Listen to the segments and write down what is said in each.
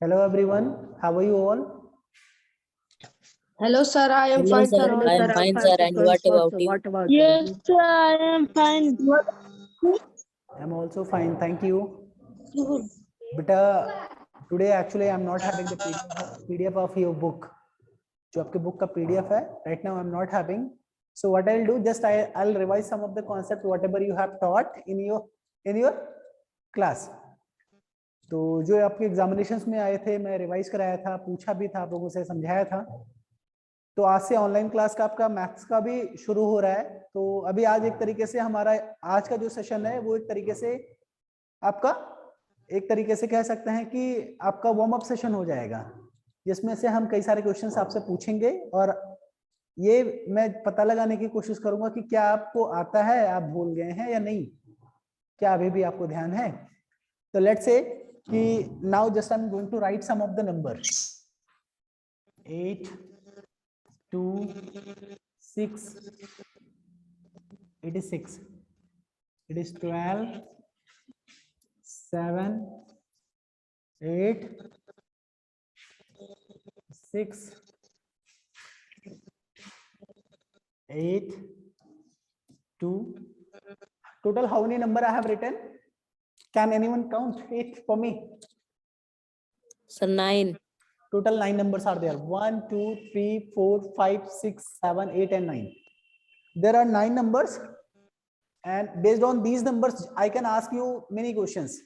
Hello everyone, how are you all? Hello sir, I am fine sir. I am fine, sir. And what about you? Yes sir, I am fine. I'm also fine, thank you. But today actually I'm not having the PDF of your book. जो आपके book का PDF है, right now I'm not having. So what I'll do, just I'll revise some of the concept whatever you have taught in your class. तो जो आपके examinations में आए थे, मैं रिवाइज कराया था, पूछा भी था, आप लोगों से समझाया था. तो आज से ऑनलाइन क्लास का आपका मैथ्स का भी शुरू हो रहा है. तो अभी आज एक तरीके से हमारा आज का जो सेशन है वो एक तरीके से आपका एक तरीके से कह सकते हैं कि आपका वार्म अप सेशन हो जाएगा, जिसमें से हम कई सारे क्वेश्चंस आपसे पूछेंगे और ये मैं पता लगाने की कोशिश करूंगा कि क्या आपको आता है, आप भूल गए हैं या नहीं, क्या अभी भी आपको ध्यान है. तो लेट्स से कि now just I am going to write some of the number. 8 2 6 it is 6, it is 12 7 8 6 8 2. Total how many number I have written? Can anyone count it for me? Sir, 9. Total 9 numbers are there. 1 2 3 4 5 6 7 8 and 9. There are 9 numbers, and based on these numbers I can ask you many questions.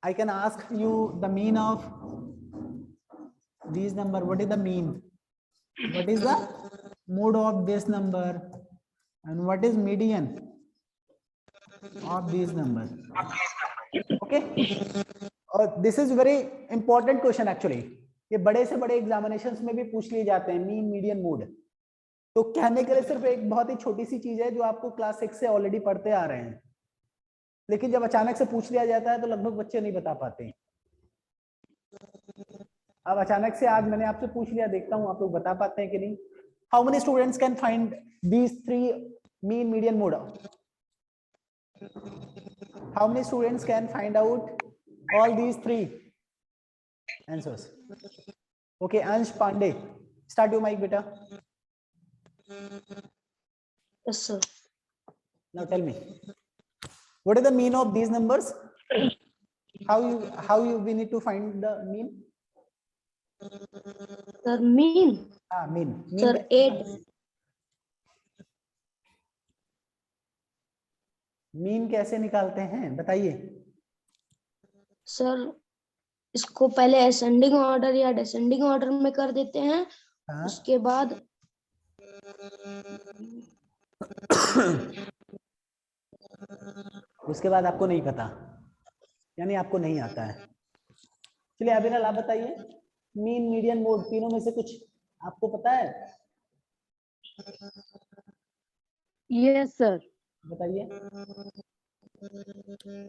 I can ask you the mean of these number. What is the mean? What is the mode of this number? And what is median of these numbers? Okay. और this is very important question actually. ये बड़े से बड़े examinations में भी पूछ लिए जाते हैं, मीन मीडियन मोड. तो कहने के लिए सिर्फ एक बहुत ही छोटी सी चीज है जो आपको क्लास 6 से ऑलरेडी पढ़ते आ रहे हैं, लेकिन जब अचानक से पूछ लिया जाता है तो लगभग बच्चे नहीं बता पाते हैं. अब अचानक से आज मैंने आपसे पूछ लिया, देखता हूं आप लोग बता पाते हैं कि नहीं. How many students can find these three mean, median, mode? How many students can find out all these three answers? Okay, Ansh Pandey, start your mic, beta. Yes sir. Now tell me, what is the mean of these numbers? How we need to find the mean? Sir, mean. Mean. Sir, 8. Mean कैसे निकालते हैं बताइए. Sir, इसको पहले ascending order या descending order में कर देते हैं. उसके बाद आपको नहीं पता, यानी आपको नहीं आता है. चलिए अभिनव आप बताइए, मीन मीडियन मोड तीनों में से कुछ आपको पता है? Yes sir. बताइए.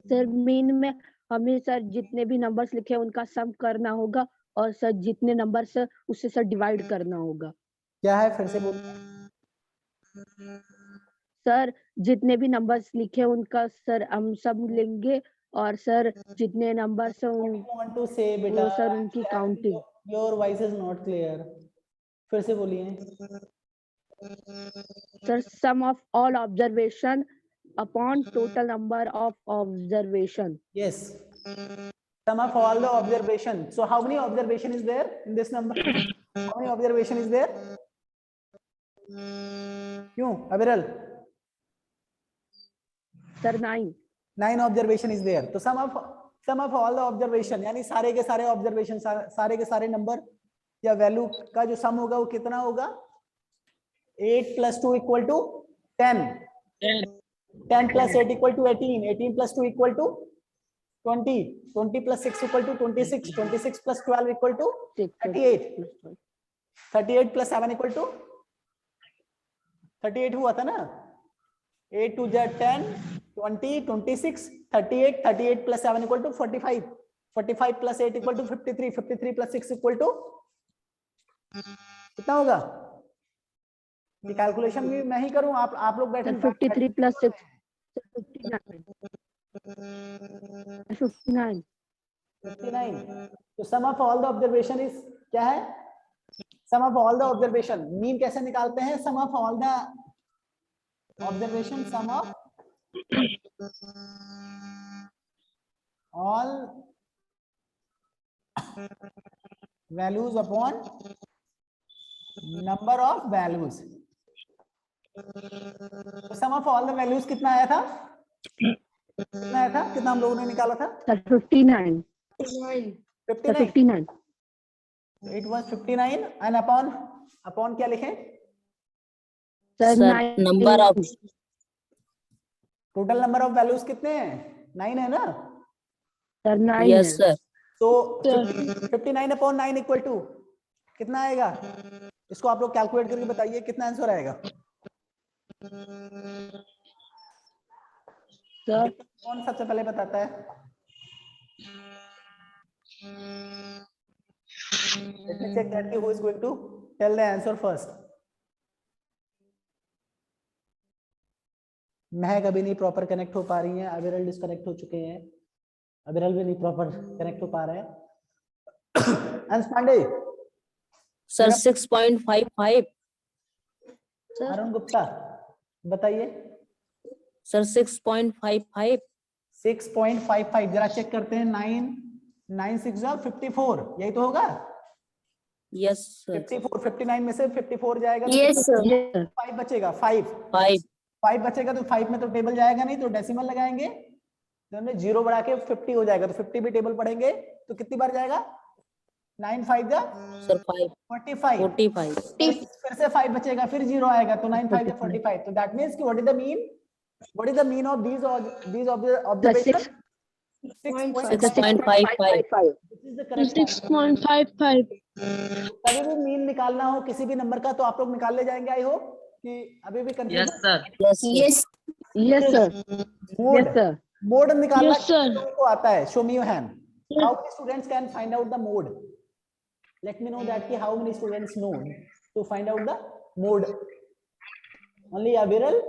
सर मीन में हमें सर जितने भी नंबर्स लिखे हैं उनका सम करना होगा और सर जितने नंबर्स उससे सर डिवाइड करना होगा. क्या है, फिर से बोलिए. सर जितने भी नंबर्स लिखे हैं उनका सर हम सब लेंगे और सर जितने नंबर्स वो सर उनकी counting. Your voice is not clear, फिर से बोलिए. Sir sum of all observation upon total number of observation. Yes, sum of all the observation. So how many observation is there in this number? How many observation is there? क्यों अविरल? Sir 9. 9 observation is there. तो sum of all the observation यानी सारे के सारे observation, सारे के सारे नंबर या वैल्यू का जो सम होगा वो कितना होगा? 8 plus 2 equal to 10. 10 plus 8 equal to 18. 18 plus 2 equal to 20. 20 plus 6 equal to 26. 26 plus 12 equal to 38. 38 plus 7 equal to 38 हुआ था ना. 8 to 10, 20, 26, 38. 38 plus 7 equal to 45. 45 plus 8 equal to 53. 53 plus 6 equal to कितना होगा? ये कैलकुलेशन भी मैं ही करूं, आप लोग बैठे सर 53 प्लस 6 59 59 59। तो sum of all the observation is क्या है? Sum of all the observation, mean कैसे निकालते हैं? Sum of all the observation, sum of all values upon number of values. Sum of all the values कितना आया था? कितना आया था? कितना हम लोगों ने निकाला था? Sir 59 sir 59। 59 it was 59 and upon क्या लिखें? Sir sir 9 number of total number of values कितने हैं? 9 है ना? सर 9 यस है सर तो 59 अपॉन 9 इक्वल टू कितना आएगा? इसको आप लोग कैलकुलेट करके बताइए कितना आंसर आएगा। सर कौन सबसे पहले बताता है? Let me check that who is going to tell the answer first. महक अभी नहीं प्रॉपर कनेक्ट हो पा रही है, अविरल डिस्कनेक्ट हो चुके हैं, अविरल भी नहीं प्रॉपर कनेक्ट हो पा रहे हैं। अंश पांडे, सर 6.55 अरुण गुप्ता बताइए। सर 6.55 6.55 जरा चेक करते हैं। 9 6 54, यही तो होगा। यस सर 54 59 में से 54 जाएगा तो यस सर 5 बचेगा। 5 बचेगा तो 5 में तो टेबल जाएगा नहीं, तो डेसिमल लगाएंगे, तो हमने 0 बढ़ा के 50 हो जाएगा, तो 50 भी टेबल पढ़ेंगे तो कितनी बार जाएगा? 9 5 जा सर 45 फिर से 5 बचेगा, फिर 0 आएगा, तो 9 5 जा 45। तो दैट मींस कि what is the mean of these observation? 6.55 6.55 कभी भी मीन निकालना हो किसी भी नंबर का तो आप लोग निकाल ले जाएंगे। आई होप कि अभी भी confusion? Yes yes sir mode sir mode निकालना Yes, sir. किसी को आता है? Show me your hand. How many students can find out the mode? Let me know that कि how many students know to find out the mode? Only Aviral,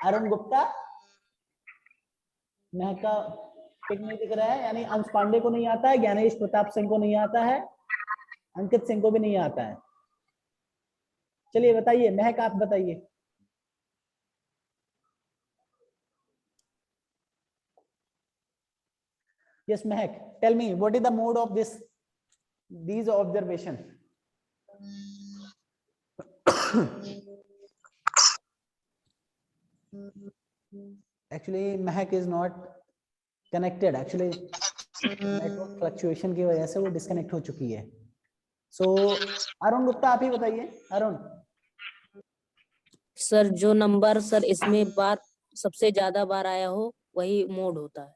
Arun Gupta, महका pick नहीं दिख रहा है, यानी अंश पांडे को नहीं आता है, ज्ञानेश प्रताप सिंह को नहीं आता है, अंकित सिंह को भी नहीं आता है। चलिए बताइए, महक आप बताइए। Yes, Mehak, tell me what is the mode of these observation? Actually, Mehak is not connected. Actually, network fluctuation की वजह से वो डिस्कनेक्ट हो चुकी है। So, अरुण गुप्ता आप ही बताइए। अरुण, सर जो नंबर सर इसमें बार सबसे ज्यादा बार आया हो वही मोड होता है।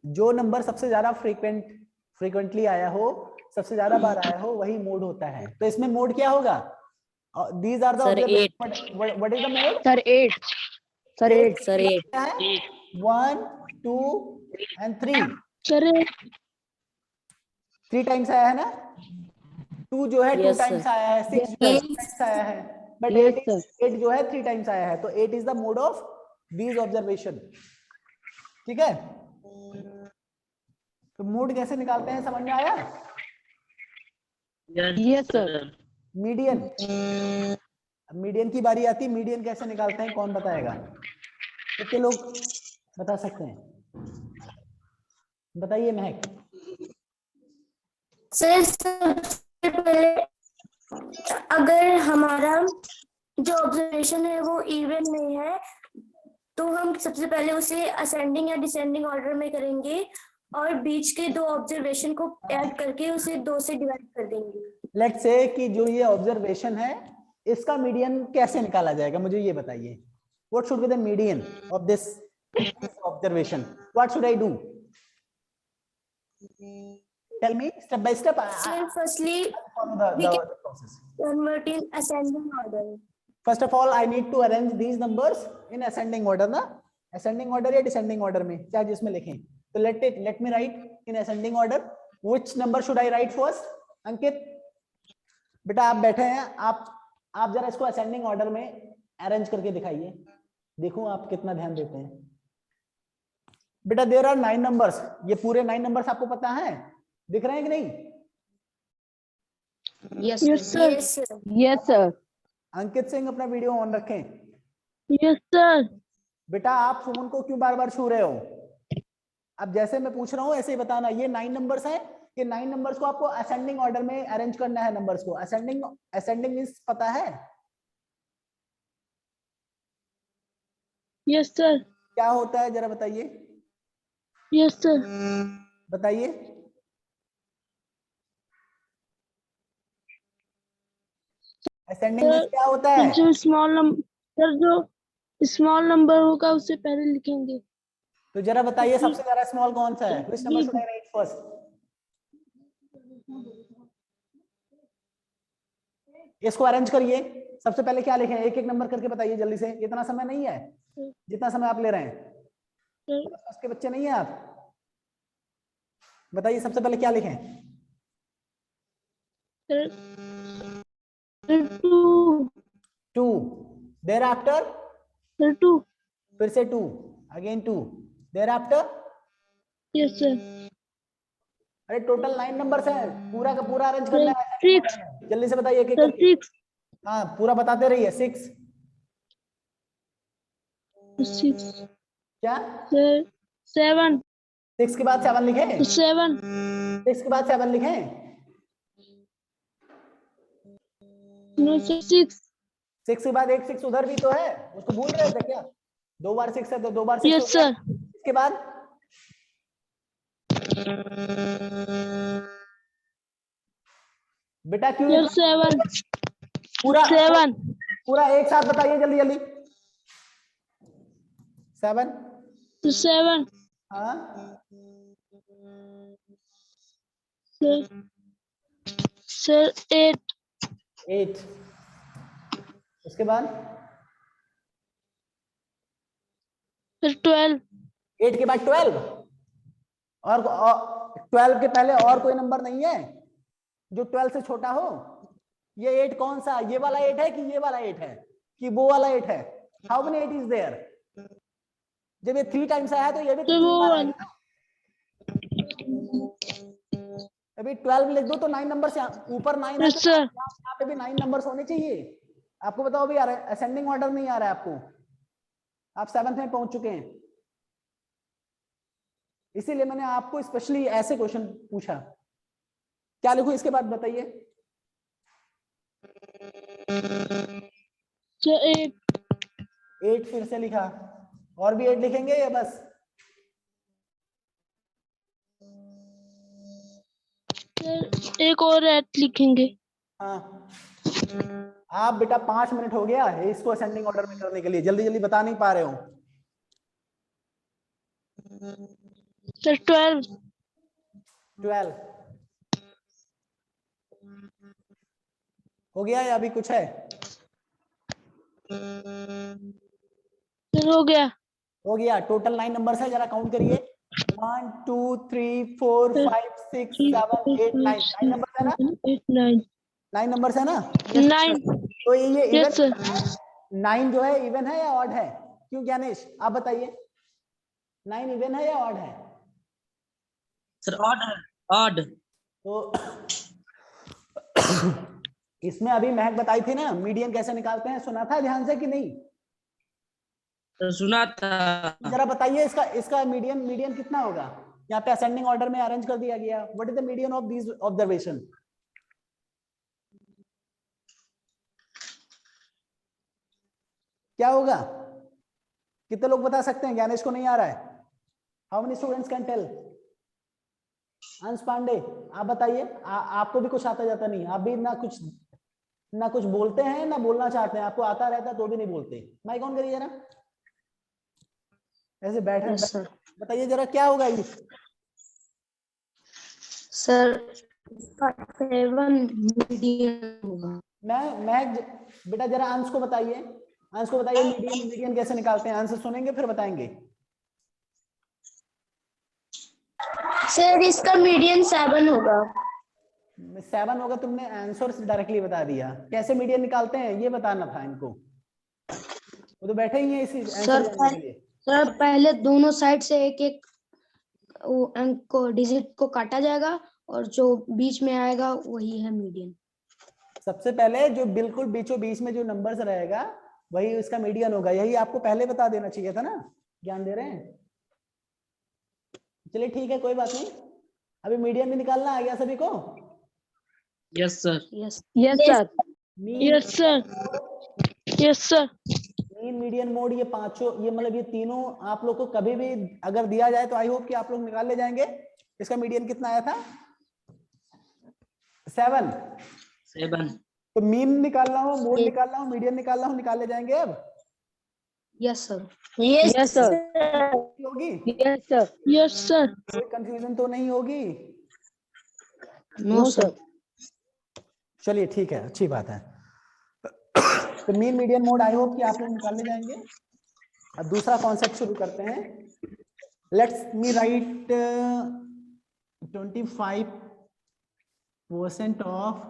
जो नंबर सबसे ज्यादा फ्रीक्वेंटली आया हो, सबसे ज्यादा बार आया हो, वही मोड होता है। तो इसमें मोड क्या होगा? These are the Sir, observation. What is the mode? Sir 8 sir 8 sir 8 क्या है? 1 2 and 3 सर 3 टाइम्स आया है ना? 2 जो है 2 Yes, टाइम्स sir. आया है, 6 जो है 2 टाइम्स आया है, बट Yes, 8 जो है 3 टाइम्स आया है। तो 8 is the mode of these observation. ठीक है, तो मोड कैसे निकालते हैं समझ में आया? यस सर मीडियन, मीडियन की बारी आती है। मीडियन कैसे निकालते हैं कौन बताएगा? कितने लोग बता सकते हैं? बताइए महक। सर सबसे पहले अगर हमारा जो ऑब्जर्वेशन है वो इवन में है तो हम सबसे पहले उसे असेंडिंग या डिसेंडिंग ऑर्डर में करेंगे और बीच के 2 ऑब्जर्वेशन को ऐड करके उसे 2 से डिवाइड कर देंगे। लेट्स से कि जो ये ऑब्जर्वेशन है इसका मीडियन कैसे निकाला जाएगा, मुझे ये बताइए। What should be the median of this observation? What should I do? Tell me step by step. Sir, firstly, the process. convert in ascending order. First of all, I need to arrange these numbers in ascending order ना? Ascending order या descending order में, चाहे जिसमें लिखें। तो let me write in ascending order. Which number should I write first? Ankit, बेटा आप बैठे हैं, आप जरा इसको असेंडिंग ऑर्डर में अरेंज करके दिखाइए, देखूं आप कितना ध्यान देते हैं। बेटा देयर आर 9 नंबर्स, ये पूरे 9 नंबर्स आपको पता है, दिख रहे हैं कि नहीं? Yes yes sir, yes sir. Yes sir, Ankit Singh अपना वीडियो ऑन रखें। यस सर, बेटा आप सुमन को क्यों बार बार छू रहे हो? अब जैसे मैं पूछ रहा हूं ऐसे ही बताना। ये 9 नंबर्स है, ये 9 नंबर्स को आपको असेंडिंग ऑर्डर में अरेंज करना है। नंबर्स को असेंडिंग मींस पता है यस सर, क्या होता है, जरा बताइए, यस सर, बताइए। असेंडिंग मींस क्या होता है? जो स्मॉल नंबर सर, जो स्मॉल नंबर होगा उससे पहले लिखेंगे। तो जरा बताइए सबसे ज्यादा स्मॉल कौन सा है? Which number should I right first? इसको अरेंज करिए। सबसे पहले क्या लिखें, एक एक नंबर करके बताइए जल्दी से, इतना समय नहीं है जितना समय आप ले रहे हैं, उसके बच्चे नहीं है आप। बताइए सबसे पहले क्या लिखें? Two, 2, thereafter sir two, फिर से 2, again 2, thereafter. Yes sir, अरे टोटल 9 नंबर्स हैं, पूरा का पूरा अरेंज करना है। 6, जल्दी से बताइए एक एक सर करके। 6, हाँ पूरा बताते रहिए। 6 6, क्या? सर 7, 6 के बाद 7 लिखें? 7, 6 के बाद 7 लिखें? नो सर 6, 6 के बाद एक 6 उधर भी तो है, उसको भूल रहे थे क्या? 2 बार 6 है तो 2 बार 6 हो यस गया। सर, इसके बाद बेटा क्यों सर 7, पूरा 7, पूरा एक साथ बताइए जल्दी जल्दी। 7, 7, हाँ सर 8, 8, उसके बाद सर 12, 8 के बाद 12, और 12 के पहले और कोई नंबर नहीं है जो 12 से छोटा हो? ये 8 कौन सा, ये वाला 8 है कि ये वाला 8 है कि वो वाला 8 है? How many 8 is there? जब ये 3 टाइम्स आया तो ये भी तो तो 3 बार वो आएगा। अभी 12 लिख दो तो 9 नंबर से ऊपर 9 है यस तो सर, यहाँ पे भी 9 नंबर्स होने चाहिए। आपको बताओ अभी असेंडिंग ऑर्डर नहीं आ रहा है आपको, आप 7th में पहुंच चुके हैं, इसीलिए मैंने आपको स्पेशली ऐसे क्वेश्चन पूछा। क्या लिखूं इसके बाद बताइए? सर 8, 8 फिर से लिखा, और भी 8 लिखेंगे या बस? सर एक और 8 लिखेंगे। हाँ आप बेटा 5 मिनट हो गया है इसको असेंडिंग ऑर्डर में करने के लिए, जल्दी जल्दी बता नहीं पा रहे हो। सर 12, 12 हो गया या अभी कुछ है? सर हो गया। हो गया। टोटल 9 नंबर्स है, जरा काउंट करिए। 1 2 3 4 5 6 7 8 9 9 नंबर है ना? 9 नंबर्स है ना? 9, तो ये यस इवन सर, 9 जो है इवन है या ऑड है? क्यों ज्ञानेश आप बताइए, 9 इवन है या ऑड है? सर ऑड है, ऑड। तो इसमें अभी महक बताई थी ना मीडियन कैसे निकालते हैं, सुना था ध्यान से कि नहीं? सर सुना था। जरा बताइए इसका इसका मीडियन कितना होगा? यहाँ पे असेंडिंग ऑर्डर में अरेंज कर दिया गया। What is the median of these observation? क्या होगा? कितने लोग बता सकते हैं? ज्ञानेश को नहीं आ रहा है। How many students can tell? Ansh Pandey आप बताइए। आपको भी कुछ आता जाता नहीं, आप भी ना कुछ बोलते हैं ना बोलना चाहते हैं, आपको आता रहता तो भी नहीं बोलते। माइक ऑन करिए जरा, ऐसे बैठे बताइए जरा क्या होगा ये? सर 7 मीडियन होगा। मैं बेटा जरा अंश को बताइए, अंश को बताइए मीडियन कैसे निकालते हैं? आंसर सुनेंगे फिर बताएंगे। सर इसका मीडियन 7 होगा। 7 होगा, तुमने आंसर डायरेक्टली बता दिया। कैसे मीडियन निकालते हैं ये बताना था इनको, वो तो बैठे ही हैं इसी आंसर जानने के लिए। सर पहले दोनों साइड से एक एक वो अंक को डिजिट को काटा जाएगा और जो बीच में आएगा वही है मीडियन। सबसे पहले जो बिल्कुल बीचों बीच में जो नंबर्स रहेगा वही उसका मीडियन होगा, यही आपको पहले बता देना चाहिए था ना, ज्ञान दे रहे हैं। चलिए ठीक है, कोई बात नहीं। अभी मीडियन भी निकालना आ गया सभी को? Yes sir. Yes yes sir. Mean, sir. Yes sir. Mean median mode, ये पांचों, ये मतलब ये तीनों आप लोग को कभी भी अगर दिया जाए तो आई होप कि आप लोग निकाल ले जाएंगे। इसका मीडियन कितना आया था? 7। तो मीन निकालना हो, मोड निकालना हो, मीडियन निकालना हो, निकाल ले जाएंगे अब? Yes sir. Yes sir. होगी? Yes sir. Yes sir. कोई कंफ्यूजन तो नहीं होगी? No sir. चलिए ठीक है, अच्छी बात है। तो mean median mode I hope कि आप लोग निकाल ले जाएंगे। अब दूसरा कॉन्सेप्ट शुरू करते हैं। Let's me right 25% of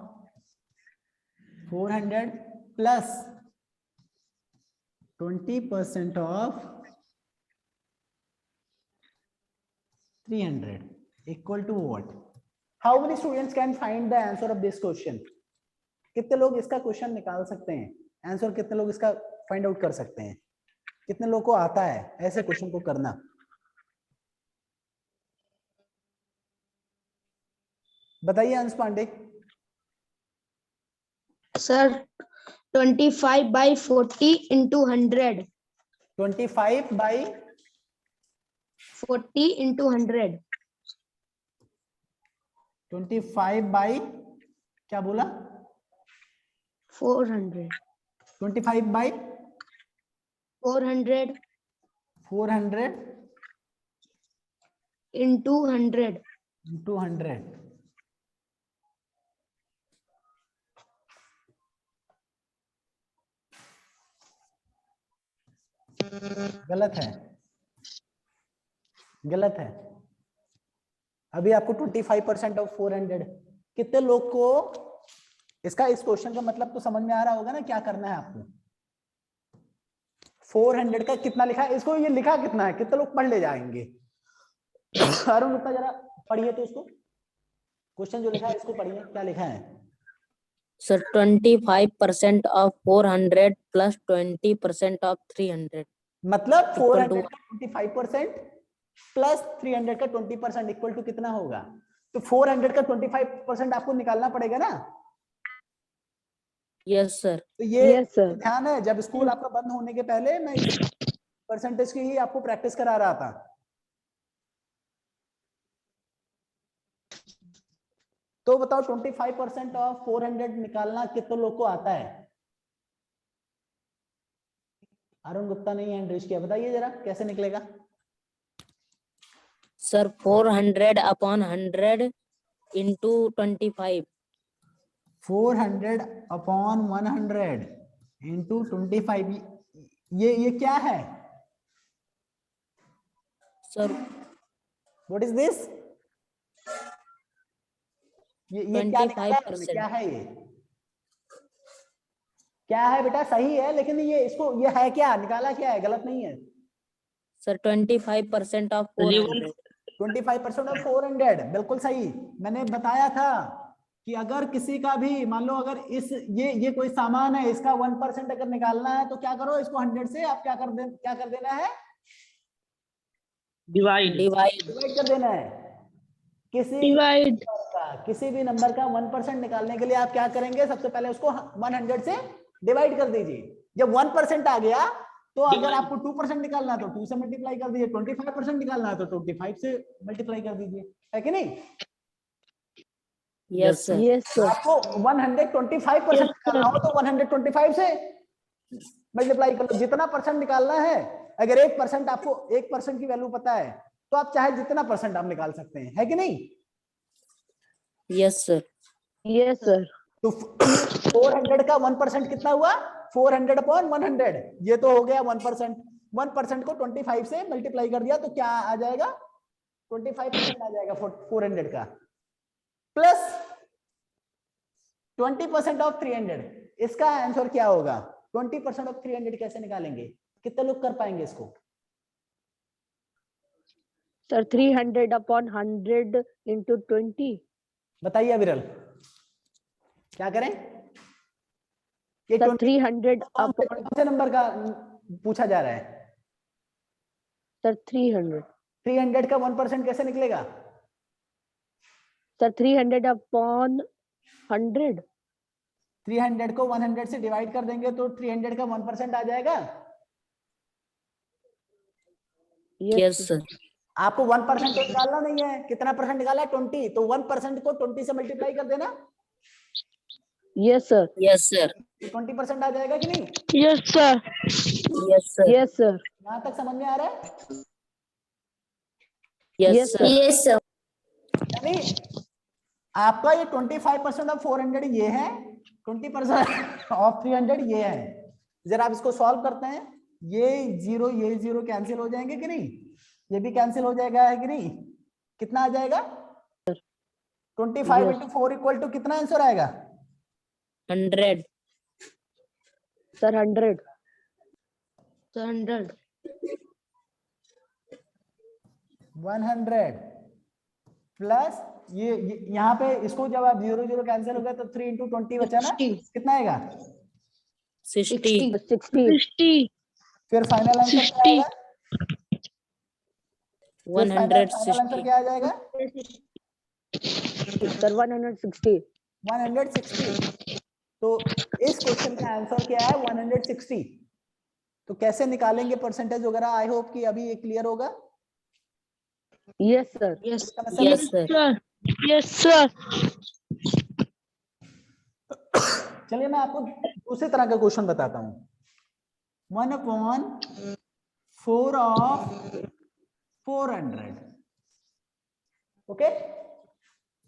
400 plus 20% of 300 equal to what? How many students can find the answer of this question? कितने लोग इसका क्वेश्चन निकाल सकते हैं? आंसर कितने लोग इसका फाइंड आउट कर सकते हैं? कितने लोग को आता है ऐसे क्वेश्चन को करना? बताइए Ansh Pandey. Sir 25/40 into 100। 25/40 into 100। 25 by क्या बोला? 400। 25 बाई 400 400 into 100। into 100। गलत है, गलत है। अभी आपको 25% ऑफ 400, कितने लोग को इसका, इस क्वेश्चन का मतलब तो समझ में आ रहा होगा ना क्या करना है आपको? 400 का कितना लिखा है, इसको ये लिखा कितना है, कितने लोग पढ़ ले जाएंगे? अरुण गुप्ता जरा पढ़िए तो इसको, क्वेश्चन जो लिखा है इसको पढ़िए, क्या लिखा है? Sir 25% of 400 plus 20% of 300। मतलब 400 का 25% प्लस 300 का 20% इक्वल टू कितना होगा? तो 400 का 25% आपको निकालना पड़ेगा ना। Yes sir. तो ये यस सर। ध्यान है, जब स्कूल आपका बंद होने के पहले मैं परसेंटेज की ही आपको प्रैक्टिस करा रहा था। तो बताओ 25% ऑफ 400 निकालना कितने लोग को आता है? अरुण गुप्ता नहीं है, एंड्रिश किया, बताइए जरा कैसे निकलेगा? Sir 400 upon 100 into 25। 400 upon 100 into 25। ये क्या है सर? What is this? ये क्या निकाला है? 25%। क्या है ये? क्या है बेटा? सही है, लेकिन ये इसको ये है क्या, निकाला क्या है? गलत नहीं है सर 25% ऑफ 400। 25% ऑफ 400 बिल्कुल सही। मैंने बताया था कि अगर किसी का भी मान लो अगर इस ये कोई सामान है, इसका 1% अगर निकालना है तो क्या करो, इसको 100 से आप क्या कर देना है? डिवाइड कर देना है। किसी भी नंबर का 1% निकालने के लिए आप क्या करेंगे? सबसे पहले उसको 100 से डिवाइड कर दीजिए। जब 1% आ गया तो अगर आपको 2% निकालना है तो 2 से मल्टीप्लाई कर दीजिए, 25% निकालना है तो 25 से मल्टीप्लाई कर दीजिए, है कि नहीं? Yes sir. Yes sir. आपको 125% निकालना हो तो 125 से मल्टीप्लाई कर लो। जितना परसेंट निकालना है, अगर 1% आपको 1% की वैल्यू पता है तो आप चाहे जितना परसेंट आप निकाल सकते हैं, है कि नहीं? Yes sir. Yes sir. तो 400 का 1% कितना हुआ? 400 अपॉन 100, ये तो हो गया 1%। 1% को 25 से मल्टीप्लाई कर दिया तो क्या आ जाएगा? 25% आ जाएगा 400 का। प्लस 20% ऑफ 300, इसका आंसर क्या होगा? 20% ऑफ 300 कैसे निकालेंगे? कितने लोग कर पाएंगे इसको? Sir 300 upon 100 into 20। बताइए अविरल, क्या करें? ये सर 20 300 कौन से नंबर का पूछा जा रहा है? सर 300 300 का 1% कैसे निकलेगा? Sir 300 upon 100। 300 को 100 से डिवाइड कर देंगे तो 300 का 1% आ जाएगा। Yes sir. आपको 1% तो निकालना नहीं है, कितना परसेंट निकाला है? 20, तो 1% को 20 से मल्टीप्लाई कर देना, यस सर। Yes sir. 20% आ जाएगा कि नहीं? Yes sir. Yes sir. Yes sir. यहां तक समझ में आ रहा है? Yes sir. Yes sir. यानी आपका ये 25% ऑफ 400 ये है, 20% ऑफ 300 ये है। जरा आप इसको सॉल्व करते हैं, ये जीरो कैंसिल हो जाएंगे कि नहीं? ये भी कैंसिल हो जाएगा है कि नहीं? कितना आ जाएगा? 25 इंटू 4 इक्वल टू कितना आंसर आएगा? 100। सर 100। तो 100 100 प्लस ये यहाँ पे इसको जब आप 0 कैंसिल हो गया तो 3 इंटू 20 बचा ना, 60 कितना आएगा? 60। 60। फिर फाइनल आंसर क्या आएगा? फिर फाइनल आंसर 160। क्या आ जाएगा? सर 160। 160। तो इस क्वेश्चन का आंसर क्या है? 160। तो कैसे निकालेंगे परसेंटेज वगैरह? आई होप कि अभी ये क्लियर होगा। Yes sir. Yes yes sir. Yes sir. चलिए मैं आपको दूसरी तरह का क्वेश्चन बताता हूं। 1/4 ऑफ 400, ओके,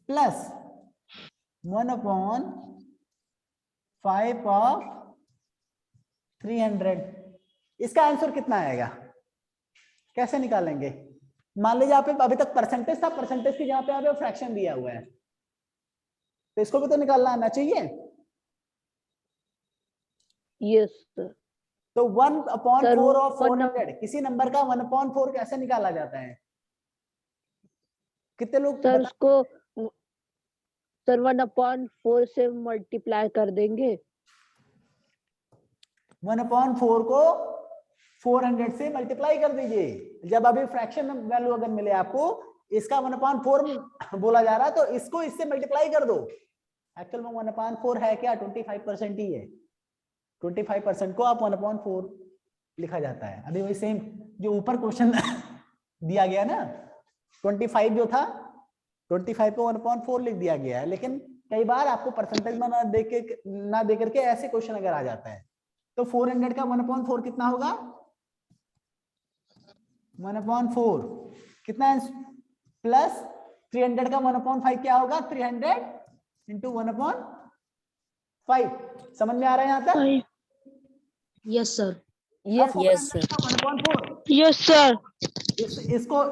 प्लस 1/5 ऑफ 300। इसका आंसर कितना आएगा? कैसे निकालेंगे? मान लीजिए आप अभी तक परसेंटेज था, परसेंटेज की जगह पे आप फ्रैक्शन दिया हुआ है, तो इसको भी तो निकालना आना चाहिए। Yes sir. तो 1/4 ऑफ Sir, 400, किसी नंबर का 1/4 कैसे निकाला जाता है? कितने लोग सर बता? उसको सर 1/4 से मल्टीप्लाई कर देंगे। 1/4 को 400 से मल्टीप्लाई कर दीजिए। जब अभी फ्रैक्शन वैल्यू अगर मिले आपको, इसका 1/4 बोला जा रहा है, तो इसको इससे मल्टीप्लाई कर दो। एक्चुअल में 1/4 है क्या? 25% ही है। 25% को आप 1/4 लिखा जाता है। अभी वही सेम जो ऊपर क्वेश्चन दिया गया ना, 25 जो था, 25 को 1/4 लिख दिया गया है। लेकिन कई बार आपको परसेंटेज में ना दे करके ऐसे क्वेश्चन अगर आ जाता है, तो 400 का 1/4 कितना होगा? 1/4 कितना? प्लस 300 का 1/5 क्या होगा? 300 इंटू 1/5। समझ में आ रहा है यहां तक? Yes sir. Yes yes sir. 1/4। Yes sir.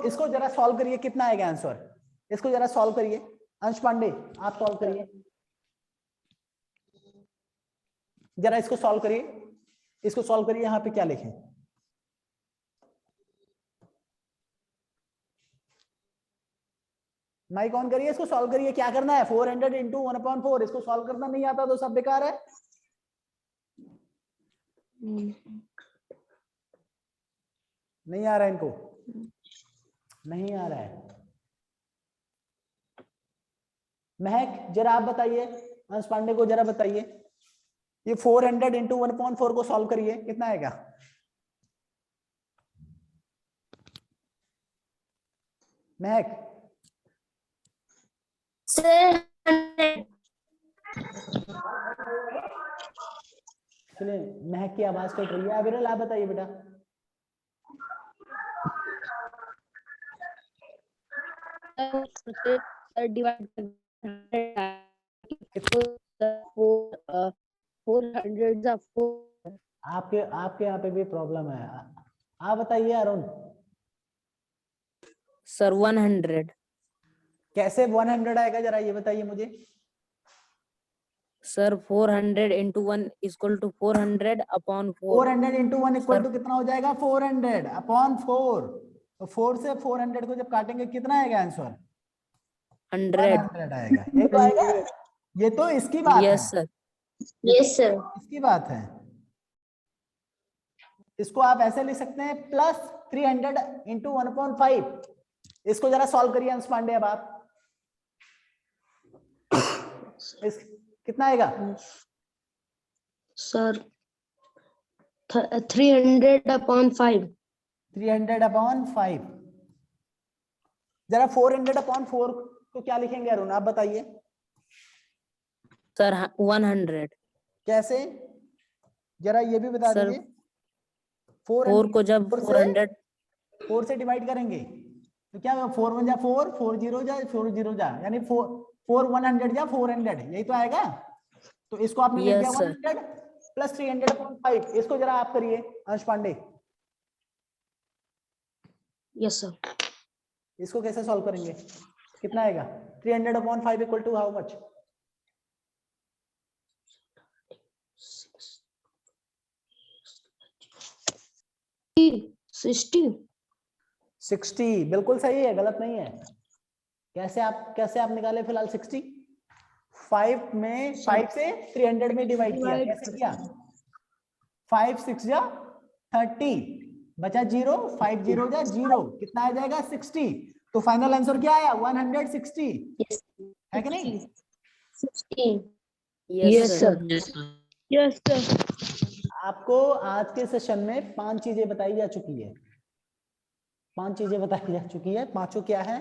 इसको जरा सॉल्व करिए, कितना आएगा आंसर? इसको जरा सॉल्व करिए। अंश पांडे आप सॉल्व करिए, जरा इसको सॉल्व करिए। इसको सॉल्व करिए, यहां पे क्या लिखें? माइक ऑन करिए, इसको सॉल्व करिए। क्या करना है? 400 इंटू 1/4। इसको सॉल्व करना नहीं आता तो सब बेकार है। नहीं आ रहा है इनको, नहीं आ रहा है। महक जरा आप बताइए, अंश पांडे को जरा बताइए, ये 400 इंटू 1/4 को सॉल्व करिए, कितना आएगा? महक सर चलिए, महक की आवाज कट रही है। अविरल आप बताइए बेटा। डिवाइड 400 आपके यहाँ पे भी प्रॉब्लम है। आप बताइए अरुण, सर 100। कैसे 100 आएगा? जरा ये बताइए मुझे। Sir 400 into 1 equal to 400 upon 4. 400 into 1 equal Sir. To कितना हो जाएगा 400 अपॉन 4। तो 4 से 400 को जब काटेंगे कितना आएगा आंसर 100. 100 आएगा। ये तो आएगा, ये तो इसकी बात है, Yes sir. Yes sir. इसकी बात है। इसको आप ऐसे लिख सकते हैं प्लस 300 इंटू 1/5। इसको जरा सॉल्व करिए अंश पांडे अब आप। कितना आएगा सर 300/5। 300/5। जरा 400/4 को क्या लिखेंगे अरुण आप बताइए Sir 100. कैसे, जरा ये भी बता Sir, दीजिए। 4 को जब 400 4 से डिवाइड करेंगे तो क्या होगा 4 1 जा 4 4 0 जा 4 0 जा यानी 4 100 जा 400 यही तो आएगा। तो इसको आपने लिख दिया Yes, sir. 100 प्लस 300/5। इसको जरा आप करिए अंश पांडे। Yes sir. इसको कैसे सॉल्व करेंगे, कितना आएगा 300/5 इक्वल टू हाउ मच 60। बिल्कुल सही है, गलत नहीं है। कैसे आप निकाले फिलहाल 60? 5 में 5 से 300 में डिवाइड किया, कैसे किया 5 6 जा 30 बचा 0 5 0 जा 0 कितना आ जाएगा 60। तो फाइनल आंसर क्या आया 160 है कि नहीं। 16। Yes sir. Yes sir. Yes sir. आपको आज के सेशन में 5 चीजें बताई जा चुकी है, 5 चीजें बताई जा चुकी है। पांचों क्या है,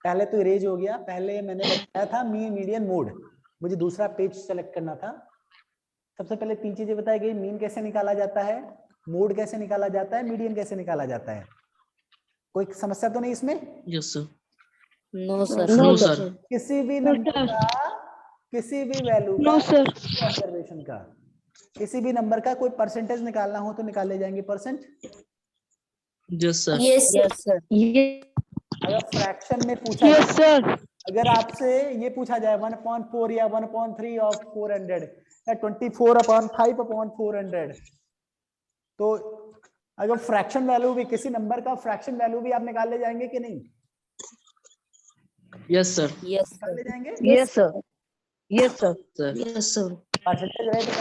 पहले तो इरेज हो गया, पहले मैंने बताया था मीन मीडियन मोड, मुझे दूसरा पेज सेलेक्ट करना था। सबसे पहले 3 चीजें बताई गई, मीन कैसे निकाला जाता है, मोड कैसे निकाला जाता है, मीडियन कैसे निकाला जाता है। कोई समस्या तो नहीं इसमें। Yes sir. No sir. No sir. किसी भी नंबर का, किसी भी वैल्यू का, नो सर। ऑब्जर्वेशन का, किसी भी नंबर का कोई परसेंटेज निकालना हो तो निकाले जाएंगे percent. Yes sir. Yes Yes sir. अगर फ्रैक्शन में पूछा यस जाए, सर। अगर आपसे ये पूछा जाए 1/4 या 1/3 ऑफ 400 या 24/5/400, तो अगर फ्रैक्शन वैल्यू भी, किसी नंबर का फ्रैक्शन वैल्यू भी आप निकाल ले जाएंगे कि नहीं, Yes sir. Yes निकाल sir. ले जाएंगे। Yes sir. Yes sir. Sir. Yes sir. Percentage रहे तो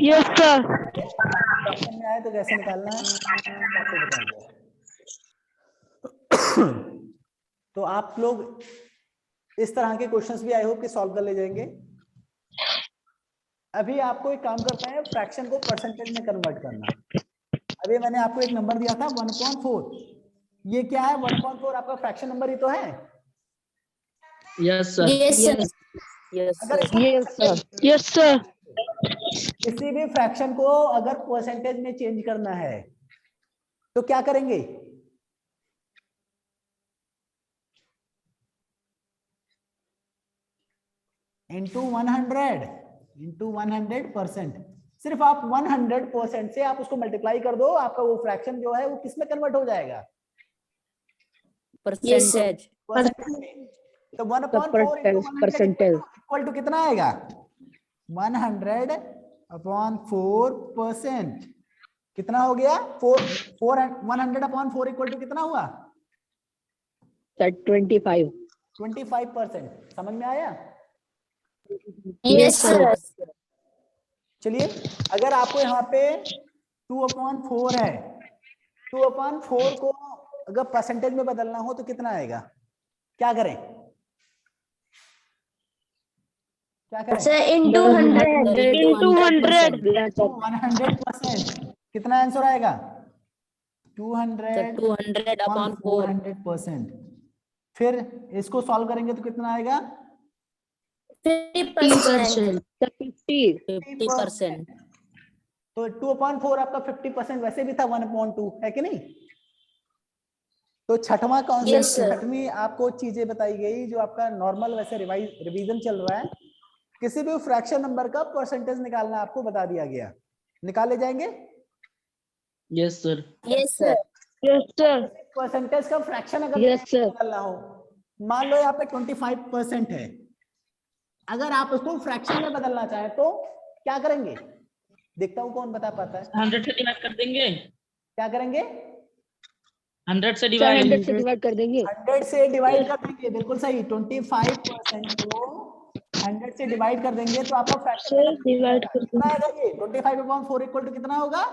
यस सर। फ्रैक्शन में आए तो कैसे निकालना है आपको बताएंगे। तो आप लोग इस तरह के क्वेश्चंस भी आई होप कि सॉल्व कर ले जाएंगे। अभी आपको एक काम करते हैं, फ्रैक्शन को परसेंटेज में कन्वर्ट करना। अभी मैंने आपको एक नंबर दिया था 1/4, ये क्या है 1/4 आपका फ्रैक्शन नंबर ही तो है। Yes sir. Yes sir. Yes अगर sir. Yes sir. Yes sir. किसी भी फ्रैक्शन को अगर परसेंटेज में चेंज करना है तो क्या करेंगे, इंटू 100% सिर्फ आप 100% से आप उसको मल्टीप्लाई कर दो, आपका वो फ्रैक्शन जो है वो किस में कन्वर्ट हो जाएगा Percentage. तो 1/4 into 100 परसेंटेज। इक्वल टू कितना आएगा 100/4%। कितना हो गया 100/4 इक्वल टू कितना हुआ सर 25। 25%। समझ में आया। Yes sir. चलिए अगर आपको यहाँ पे 2/4 है, 2/4 को अगर परसेंटेज में बदलना हो तो कितना आएगा, क्या करें, क्या करें सर इंटू 100। इंटू 100। 100%। कितना आंसर आएगा 200 upon 4. 400%। फिर इसको सॉल्व करेंगे तो कितना आएगा 50%। 50%. तो 2/4 आपका 50% वैसे भी था 1/2 है कि नहीं। तो छठवां कॉन्सेप्ट, Yes, sir. छठवीं आपको चीजें बताई गई जो आपका नॉर्मल वैसे रिवीजन चल रहा है। किसी भी फ्रैक्शन नंबर का परसेंटेज निकालना आपको बता दिया गया, निकाले जाएंगे। Yes sir. Yes sir. Yes sir. Percentage का फ्रैक्शन अगर Yes, sir. निकालना हो, मान लो यहाँ पे 25% है, अगर आप उसको फ्रैक्शन में बदलना चाहें तो क्या करेंगे? देखता हूं कौन बता पाता है। 100 से डिवाइड कर देंगे। क्या करेंगे? 100 से सर डिवाइड। 100 से डिवाइड कर देंगे। 100 से डिवाइड कर देंगे, बिल्कुल सही। 25% को 100 से डिवाइड कर देंगे तो आपका फ्रैक्शन में डिवाइड कर कितना आएगा? ये 25/4 इक्वल टू कितना होगा?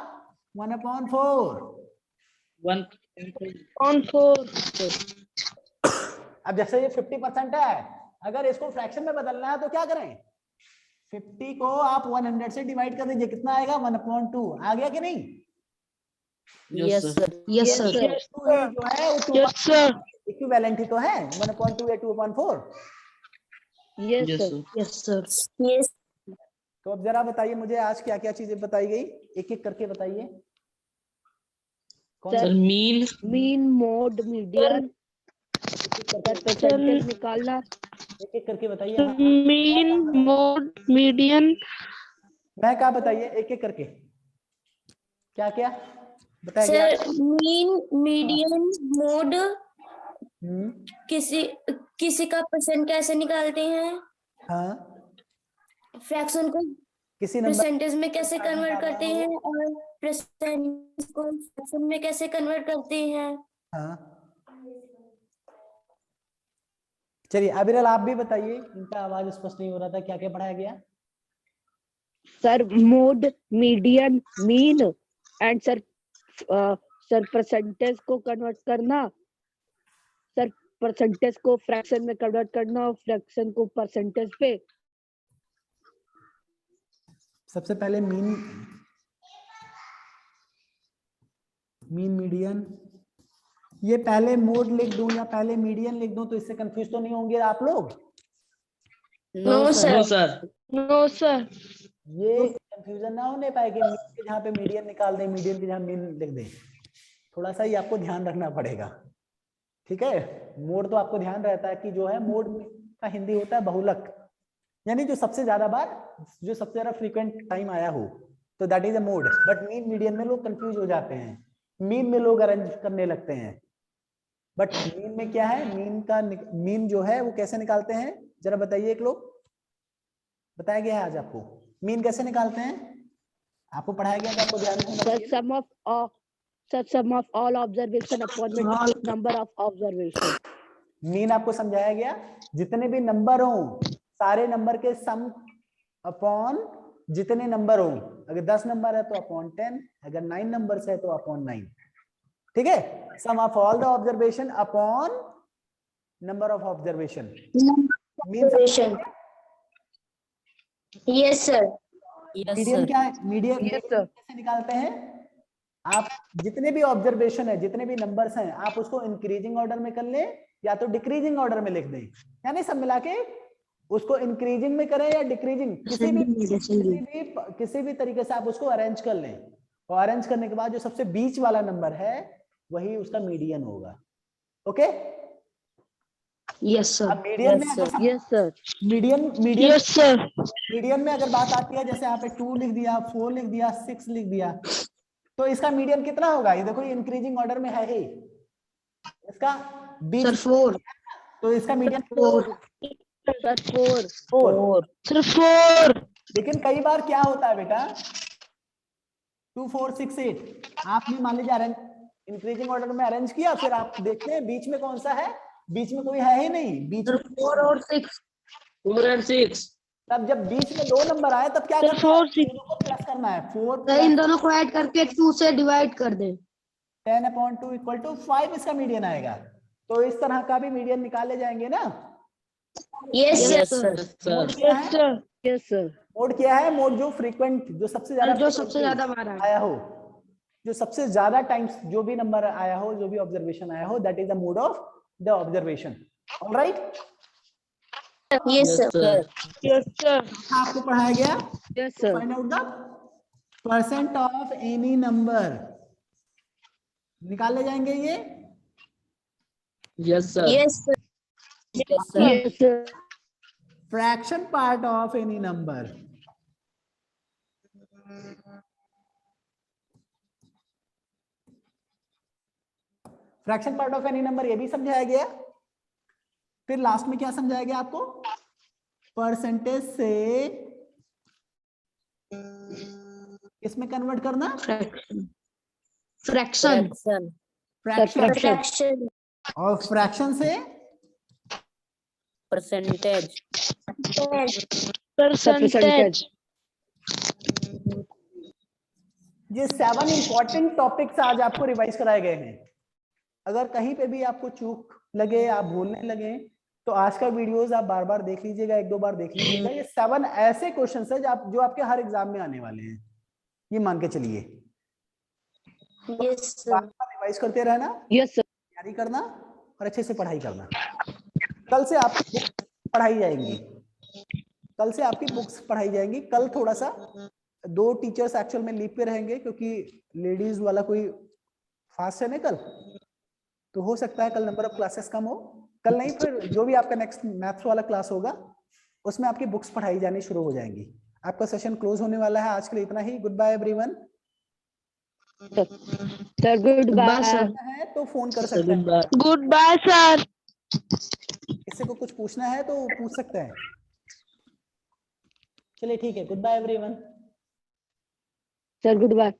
1/4। 1/4। अब जैसे ये 50% है, अगर इसको फ्रैक्शन में बदलना है तो क्या करें? 50 को आप 100 से डिवाइड कर दीजिए, कितना आएगा? 1/2। आ गया कि नहीं? Yes sir. Yes sir. जो है वो यस सर। इक्विवेलेंट ही तो है। 1/2 या 2/4। Yes yes sir. Sir. Yes sir. Yes तो अब जरा बताइए मुझे आज क्या क्या चीजें बताई गई, एक एक करके बताइए। कौन sir mean. Mean, mode, median, sir percentage निकालना। एक एक करके बताइए। हाँ, मीन, मोड, मीडियन। मैं क्या बताइए एक एक करके, क्या क्या बताया गया? सर, मीन, मीडियन, मोड, हम्म, किसी का परसेंट कैसे निकालते हैं, हाँ, फ्रैक्शन को किसी नंबर परसेंटेज में कैसे कन्वर्ट करते हैं और परसेंटेज को फ्रैक्शन में कैसे कन्वर्ट करते हैं। हाँ। चलिए अविरल आप भी बताइए, इनका आवाज स्पष्ट नहीं हो रहा था, क्या क्या पढ़ाया गया? Sir mode, median, mean and sir sir percentage को कन्वर्ट करना, सर परसेंटेज को फ्रैक्शन में कन्वर्ट करना और फ्रैक्शन को परसेंटेज पे। सबसे पहले मीन, मीडियन, ये पहले मोड लिख दूं या पहले मीडियन लिख दूं तो इससे कंफ्यूज तो नहीं होंगे आप लोग? No no sir. Sir. No sir. ये कंफ्यूजन ना होने पाए कि मीन के जहाँ पे मीडियन निकाल दें, मीडियन के जहाँ मीन लिख दें। थोड़ा सा ही आपको ध्यान रखना पड़ेगा, ठीक है? मोड तो आपको ध्यान रहता है कि जो है मोड का हिंदी होता है बहुलक, यानी जो सबसे ज्यादा बार, जो सबसे ज्यादा फ्रीक्वेंट टाइम आया हो, तो that is a mode. But mean median में लोग कंफ्यूज हो जाते हैं, मीन में लोग अरेंज करने लगते हैं। बट मीन में क्या है? मीन जो है वो कैसे निकालते हैं जरा बताइए। एक लोग बताया गया है आज आपको मीन कैसे निकालते हैं? आपको पढ़ाया गया, तो आपको ध्यान रखना सर चाहिए। Sum of all observation upon number of observation. Mean आपको समझाया गया, जितने भी नंबर हो सारे नंबर के सम अपॉन जितने नंबर हो। अगर 10 नंबर है तो अपॉन 10, अगर 9 नंबर है तो अपॉन 9, ठीक है? Sum of all the observation upon number of observation. Mean yes sir. Yes median sir. क्या है? Median Yes, sir. कैसे निकालते हैं? आप जितने भी ऑब्जर्वेशन है, जितने भी नंबर्स हैं, आप उसको इंक्रीजिंग ऑर्डर में कर लें या तो डिक्रीजिंग ऑर्डर में लिख दें, यानी सब मिला के उसको इंक्रीजिंग में करें या डिक्रीजिंग, किसी भी तरीके से आप उसको अरेंज कर लें। और अरेंज करने के बाद जो सबसे बीच वाला नंबर है वही उसका मीडियन होगा। ओके? Yes sir. अब मीडियन में Yes, sir. Yes sir. Median yes sir. Median में अगर बात आती है, जैसे यहाँ पे 2 लिख दिया, 4 लिख दिया, 6 लिख दिया, तो इसका मीडियन कितना होगा? ये देखो, ये इंक्रीजिंग ऑर्डर में है ही, इसका बीच, सर 4। तो इसका मीडियन 4। सर 4। 4। सर 4। लेकिन कई बार क्या होता है बेटा, 2 4 6 8 आपने मान लीजिए अरेंज इंक्रीजिंग ऑर्डर में अरेंज किया, फिर आप देखते हैं बीच में कौन सा है, बीच में कोई है ही नहीं, बीच में 4 और 6। 4 and 6। तब जब बीच में 2 नंबर आए तब क्या सर करना है? 4 6। दोनों को प्लस करना है। 4 सर इन दोनों को ऐड करके 2 से डिवाइड कर दें। 10/2 इक्वल टू 5 इसका मीडियन आएगा। तो इस तरह का भी मीडियन निकाले जाएंगे ना? Yes Yes, sir. sir. Mode क्या यस है? सर। Yes sir. मोड क्या है? मोड जो फ्रीक्वेंट, जो सबसे ज्यादा जो सबसे ज्यादा बार आया हो, जो सबसे ज्यादा टाइम्स जो भी नंबर आया हो, जो भी ऑब्जर्वेशन आया हो, that is the mode of the observation. Alright? Yes sir. Yes sir. आपको पढ़ाया गया yes sir. Find out the percent of any number, निकाले जाएंगे ये। Yes sir. Yes sir. Yes, sir. Yes sir. Fraction part of any number, fraction part of any number ये भी समझाया गया। फिर लास्ट में क्या समझाया गया आपको? परसेंटेज से इसमें कन्वर्ट करना, फ्रैक्शन फ्रैक्शन फ्रैक्शन, फ्रैक्शन और फ्रैक्शन से परसेंटेज परसेंटेज। ये 7 इंपॉर्टेंट टॉपिक्स आज आपको रिवाइज कराए गए हैं। अगर कहीं पे भी आपको चूक लगे, आप भूलने लगे, तो आज का वीडियोस आप बार बार देख लीजिएगा, 1-2 बार देख लीजिएगा। ये 7 ऐसे क्वेश्चंस है जो आपके हर एग्जाम में आने वाले हैं, ये मान के चलिए। यस बार सर। बार रिवाइज करते रहना, यस सर। तैयारी करना और अच्छे से पढ़ाई करना। कल से आपकी बुक्स पढ़ाई जाएंगी, कल से आपकी बुक्स पढ़ाई जाएंगी। कल थोड़ा सा 2 टीचर्स एक्चुअल में लीव पे रहेंगे, क्योंकि लेडीज वाला कोई फास्ट है ना कल, तो हो सकता है कल नंबर ऑफ क्लासेस कम हो। कल नहीं, फिर जो भी आपका नेक्स्ट मैथ्स वाला क्लास होगा उसमें आपकी बुक्स पढ़ाई जानी शुरू हो जाएंगी। आपका सेशन क्लोज होने वाला है। आज के लिए इतना ही। Good bye everyone. Sir good bye sir. है तो फोन कर सकते हैं, गुड बाय सर। किसी को कुछ पूछना है तो पूछ सकते हैं। चलिए ठीक है, good bye everyone. Sir good bye.